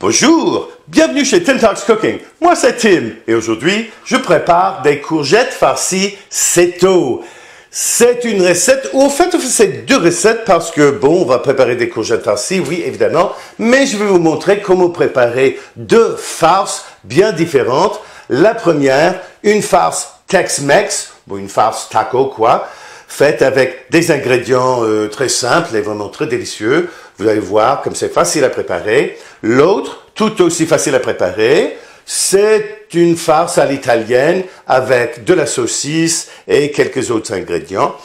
Bonjour, bienvenue chez Tim Talks Cooking. Moi c'est Tim et aujourd'hui je prépare des courgettes farcies Seto. C'est une recette, ou en fait c'est deux recettes parce que bon, on va préparer des courgettes farcies, oui évidemment, mais je vais vous montrer comment préparer deux farces bien différentes. La première, une farce Tex-Mex, ou une farce taco quoi, faite avec des ingrédients très simples et vraiment très délicieux. Vous allez voir comme c'est facile à préparer. L'autre, tout aussi facile à préparer, c'est une farce à l'italienne avec de la saucisse et quelques autres ingrédients.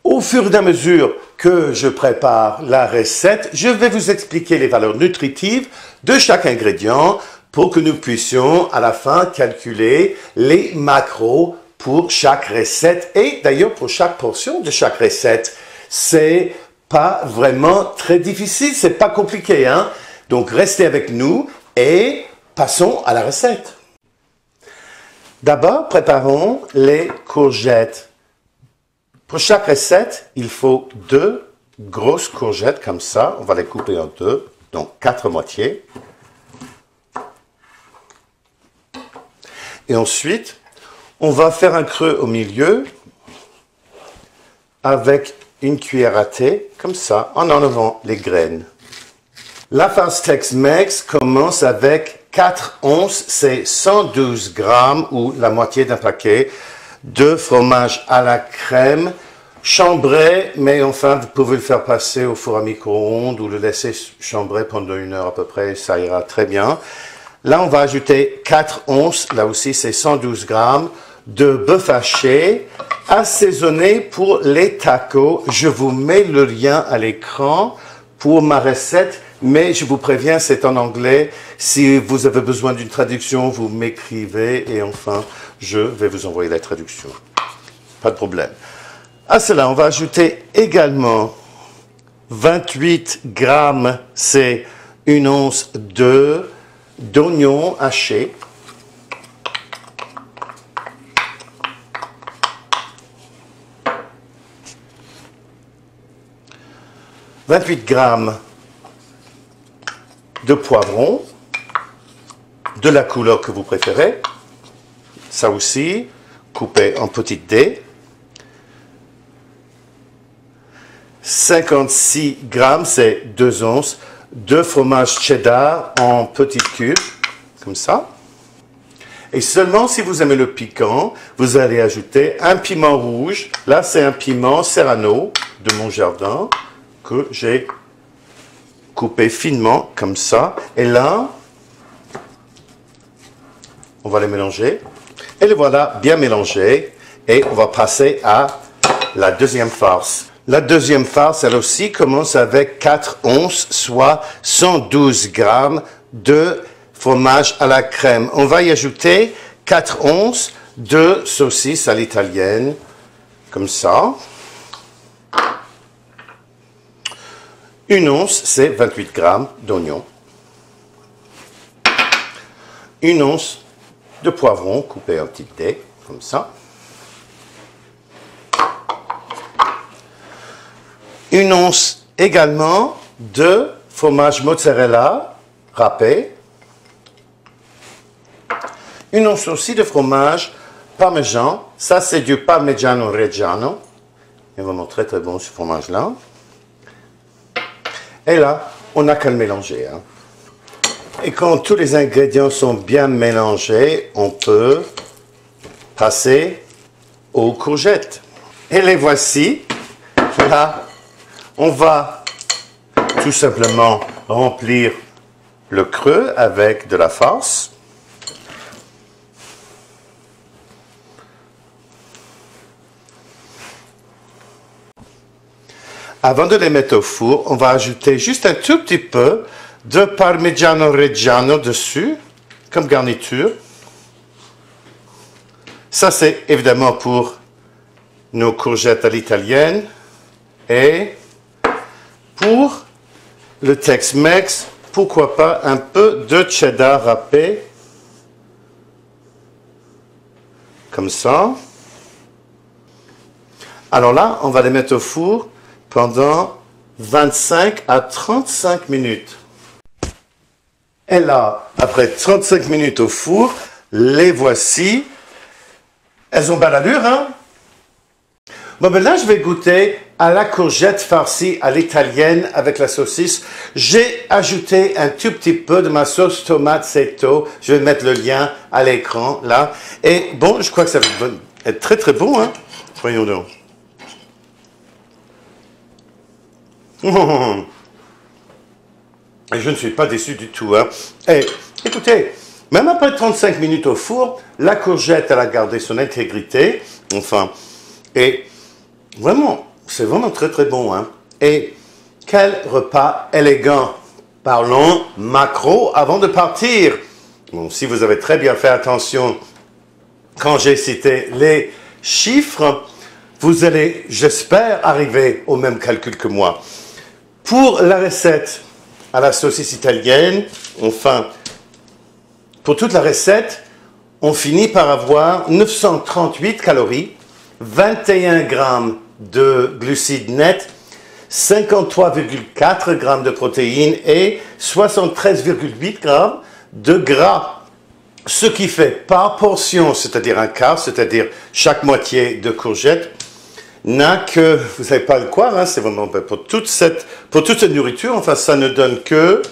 Au fur et à mesure que je prépare la recette, je vais vous expliquer les valeurs nutritives de chaque ingrédient pour que nous puissions à la fin calculer les macros pour chaque recette et d'ailleurs pour chaque portion de chaque recette. C'est pas vraiment très difficile, c'est pas compliqué, hein? Donc restez avec nous et passons à la recette. D'abord, préparons les courgettes. Pour chaque recette, il faut deux grosses courgettes comme ça. On va les couper en deux, donc 4 moitiés. Et ensuite, on va faire un creux au milieu avec une cuillère à thé, comme ça, en enlevant les graines. La farce Tex-Mex commence avec 4 onces, c'est 112 grammes ou la moitié d'un paquet de fromage à la crème, chambré, mais enfin vous pouvez le faire passer au four à micro-ondes ou le laisser chambrer pendant 1 heure à peu près, ça ira très bien. Là on va ajouter 4 onces, là aussi c'est 112 grammes, de bœuf haché, assaisonné pour les tacos. Je vous mets le lien à l'écran pour ma recette, mais je vous préviens, c'est en anglais. Si vous avez besoin d'une traduction, vous m'écrivez et enfin, je vais vous envoyer la traduction. Pas de problème. À cela, on va ajouter également 28 grammes, c'est 1 once d'oignons hachés. 28 grammes de poivrons, de la couleur que vous préférez, ça aussi, coupé en petites dés. 56 grammes, c'est 2 onces, de fromage cheddar en petites cubes, comme ça. Et seulement si vous aimez le piquant, vous allez ajouter un piment rouge. Là, c'est un piment serrano de mon jardin que j'ai coupé finement comme ça. Et là, on va les mélanger. Et les voilà bien mélangés. Et on va passer à la deuxième farce. La deuxième farce, elle aussi, commence avec 4 onces, soit 112 grammes de fromage à la crème. On va y ajouter 4 onces de saucisse à l'italienne, comme ça. 1 once, c'est 28 grammes d'oignons. 1 once de poivrons coupés en petites dés, comme ça. 1 once également de fromage mozzarella râpé. 1 once aussi de fromage parmesan. Ça, c'est du Parmigiano Reggiano. C'est vraiment très très bon ce fromage-là. Et là, on n'a qu'à le mélanger. Hein. Et quand tous les ingrédients sont bien mélangés, on peut passer aux courgettes. Et les voici. Là, on va tout simplement remplir le creux avec de la farce. Avant de les mettre au four, on va ajouter juste un tout petit peu de Parmigiano Reggiano dessus, comme garniture. Ça, c'est évidemment pour nos courgettes à l'italienne. Et pour le Tex-Mex, pourquoi pas un peu de cheddar râpé, comme ça. Alors là, on va les mettre au four pendant 25 à 35 minutes. Et là, après 35 minutes au four, les voici. Elles ont bonne allure, hein? Bon, ben là, je vais goûter à la courgette farcie à l'italienne avec la saucisse. J'ai ajouté un tout petit peu de ma sauce tomate Seto. Je vais mettre le lien à l'écran, là. Et bon, je crois que ça va être très très bon, hein? Voyons donc. Et je ne suis pas déçu du tout, hein? Et écoutez, même après 35 minutes au four, la courgette, elle a gardé son intégrité. Enfin, et vraiment, c'est vraiment très très bon, hein? Et quel repas élégant! Parlons macro avant de partir. Bon, si vous avez très bien fait attention quand j'ai cité les chiffres, vous allez, j'espère, arriver au même calcul que moi. Pour la recette à la saucisse italienne, enfin, pour toute la recette, on finit par avoir 938 calories, 21 grammes de glucides nets, 53,4 grammes de protéines et 73,8 grammes de gras. Ce qui fait par portion, c'est-à-dire un quart, c'est-à-dire chaque moitié de courgette, n'a que, vous savez pas le quoi, hein, c'est vraiment pour toute cette nourriture, enfin ça ne donne que,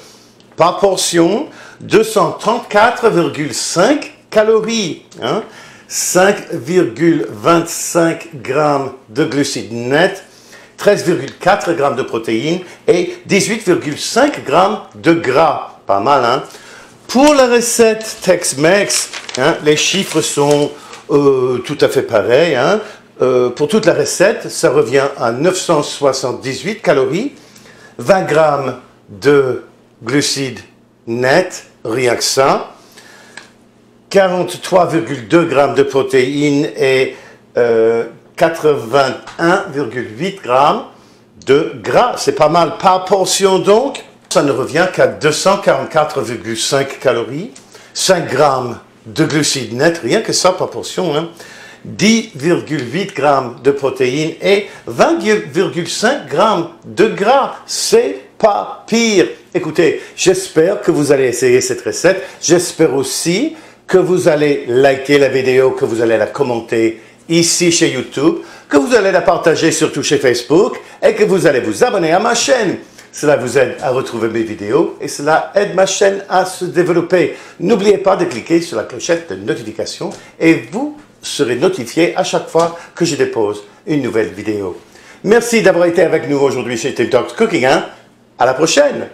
par portion, 234,5 calories, hein, 5,25 grammes de glucides nets, 13,4 grammes de protéines et 18,5 grammes de gras. Pas mal, hein? Pour la recette Tex-Mex, hein, les chiffres sont tout à fait pareils, hein. Pour toute la recette, ça revient à 978 calories, 20 grammes de glucides nets, rien que ça, 43,2 grammes de protéines et 81,8 grammes de gras. C'est pas mal par portion donc. Ça ne revient qu'à 244,5 calories, 5 grammes de glucides nets, rien que ça par portion, hein. 10,8 grammes de protéines et 20,5 grammes de gras. C'est pas pire. Écoutez, j'espère que vous allez essayer cette recette. J'espère aussi que vous allez liker la vidéo, que vous allez la commenter ici chez YouTube, que vous allez la partager surtout chez Facebook et que vous allez vous abonner à ma chaîne. Cela vous aide à retrouver mes vidéos et cela aide ma chaîne à se développer. N'oubliez pas de cliquer sur la clochette de notification et vous serez notifié à chaque fois que je dépose une nouvelle vidéo. Merci d'avoir été avec nous aujourd'hui chez Tim Talks Cooking. À la prochaine!